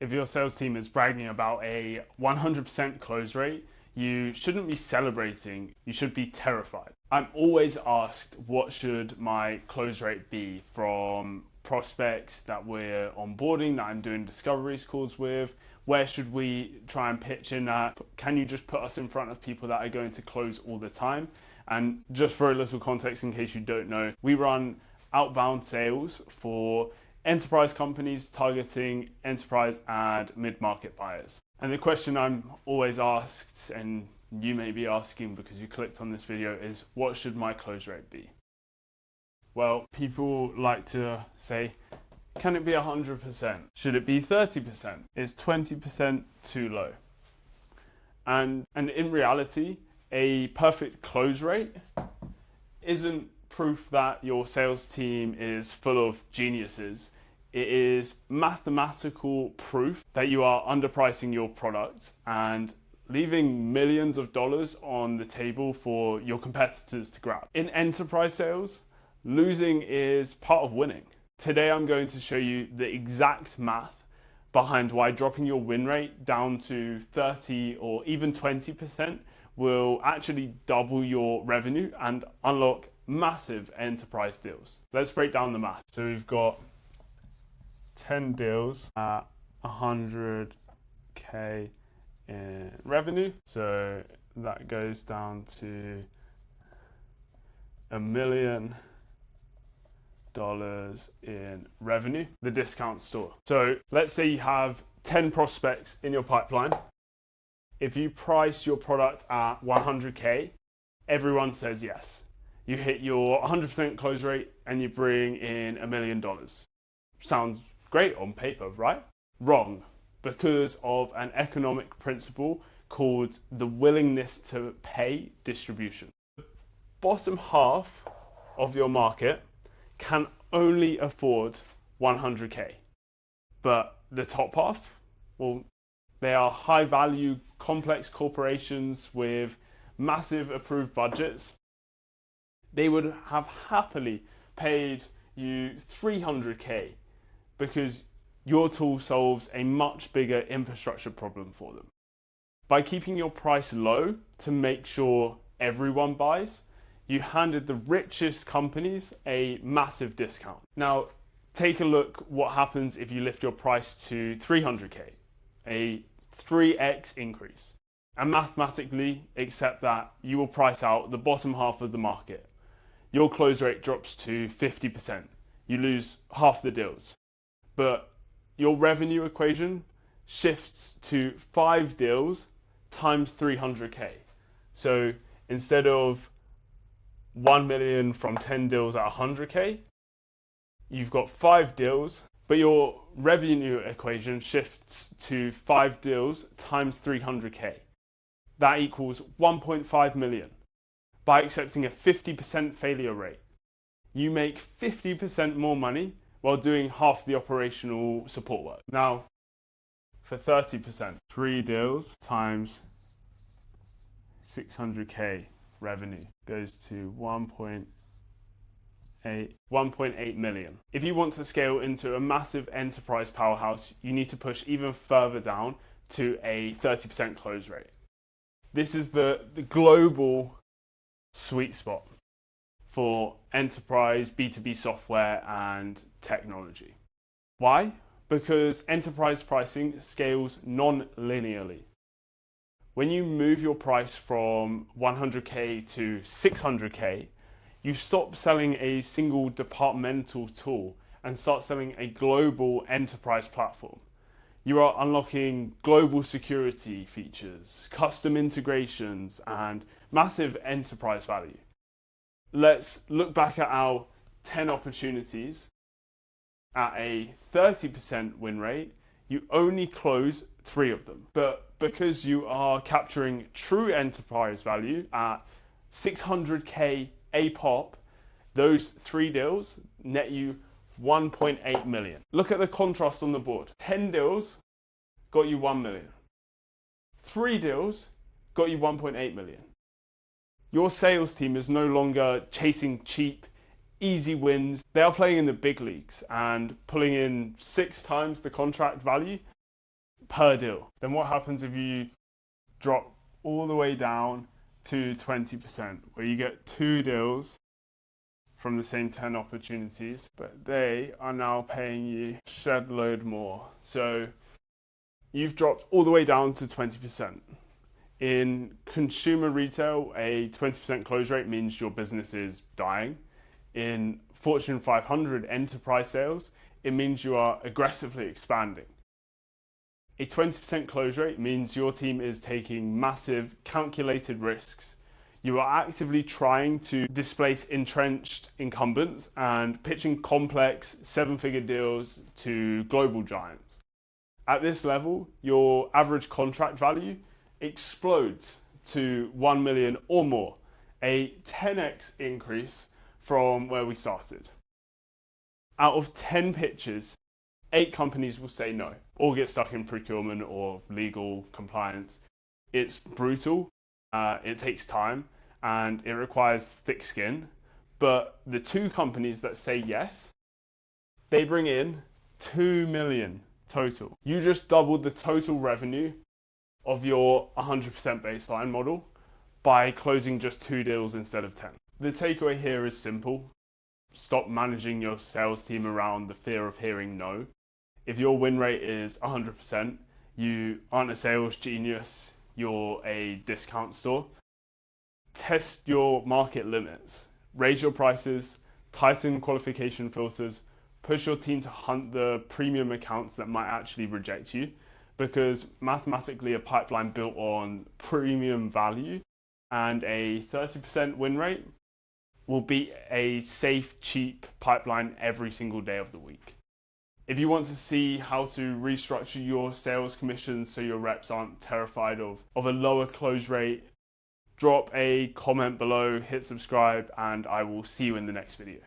If your sales team is bragging about a 100% close rate, you shouldn't be celebrating, you should be terrified. I'm always asked what should my close rate be from prospects that we're onboarding, that I'm doing discoveries calls with. Where should we try and pitch in at? Can you just put us in front of people that are going to close all the time? And just for a little context, in case you don't know, we run outbound sales for enterprise companies targeting enterprise and mid-market buyers. And the question I'm always asked, and you may be asking because you clicked on this video, is what should my close rate be? Well, people like to say, can it be 100%? Should it be 30%? Is 20% too low? And in reality, a perfect close rate isn't proof that your sales team is full of geniuses. It is mathematical proof that you are underpricing your product and leaving millions of dollars on the table for your competitors to grab. In enterprise sales, losing is part of winning. Today I'm going to show you the exact math behind why dropping your win rate down to 30 or even 20% will actually double your revenue and unlock massive enterprise deals. Let's break down the math. So we've got 10 deals at 100K in revenue. So that goes down to $1 million in revenue, the discount store. So let's say you have 10 prospects in your pipeline. If you price your product at 100K, everyone says yes. You hit your 100% close rate and you bring in $1 million. Sounds great on paper, right? Wrong, because of an economic principle called the willingness to pay distribution. The bottom half of your market can only afford 100K, but the top half, well, they are high value, complex corporations with massive approved budgets. They would have happily paid you 300K because your tool solves a much bigger infrastructure problem for them. By keeping your price low to make sure everyone buys, you handed the richest companies a massive discount. Now, take a look what happens if you lift your price to 300K, a 3x increase. And mathematically accept that you will price out the bottom half of the market. Your close rate drops to 50%. You lose half the deals. But your revenue equation shifts to 5 deals times 300K. So instead of 1 million from 10 deals at 100K, you've got 5 deals, but your revenue equation shifts to 5 deals times 300K. That equals 1.5 million. By accepting a 50% failure rate, you make 50% more money while doing half the operational support work. Now, for 30%, 3 deals times 600K revenue goes to 1.8 million. If you want to scale into a massive enterprise powerhouse, you need to push even further down to a 30% close rate. This is the global sweet spot for enterprise B2B software and technology. Why? Because enterprise pricing scales non-linearly. When you move your price from 100K to 600K, you stop selling a single departmental tool and start selling a global enterprise platform. You are unlocking global security features, custom integrations, and massive enterprise value. Let's look back at our 10 opportunities. At a 30% win rate, you only close 3 of them. But because you are capturing true enterprise value at 600K a pop, those 3 deals net you 1.8 million. Look at the contrast on the board. 10 deals got you 1 million. 3 deals got you 1.8 million. Your sales team is no longer chasing cheap, easy wins. They are playing in the big leagues and pulling in 6 times the contract value per deal. Then what happens if you drop all the way down to 20%, where you get 2 deals from the same 10 opportunities, but they are now paying you a shed load more. So you've dropped all the way down to 20%. In consumer retail, a 20% close rate means your business is dying. In Fortune 500 enterprise sales, it means you are aggressively expanding. A 20% close rate means your team is taking massive calculated risks. You are actively trying to displace entrenched incumbents and pitching complex 7-figure deals to global giants. At this level, your average contract value explodes to 1 million or more, a 10x increase from where we started. Out of 10 pitches, 8 companies will say no or get stuck in procurement or legal compliance. It's brutal, it takes time, and it requires thick skin. But the 2 companies that say yes, they bring in 2 million total. You just doubled the total revenue of your 100% baseline model by closing just 2 deals instead of 10. The takeaway here is simple. Stop managing your sales team around the fear of hearing no. If your win rate is 100%, you aren't a sales genius, you're a discount store. Test your market limits. Raise your prices, tighten qualification filters, push your team to hunt the premium accounts that might actually reject you, because mathematically a pipeline built on premium value and a 30% win rate will beat a safe, cheap pipeline every single day of the week. If you want to see how to restructure your sales commissions so your reps aren't terrified of a lower close rate, drop a comment below, hit subscribe, and I will see you in the next video.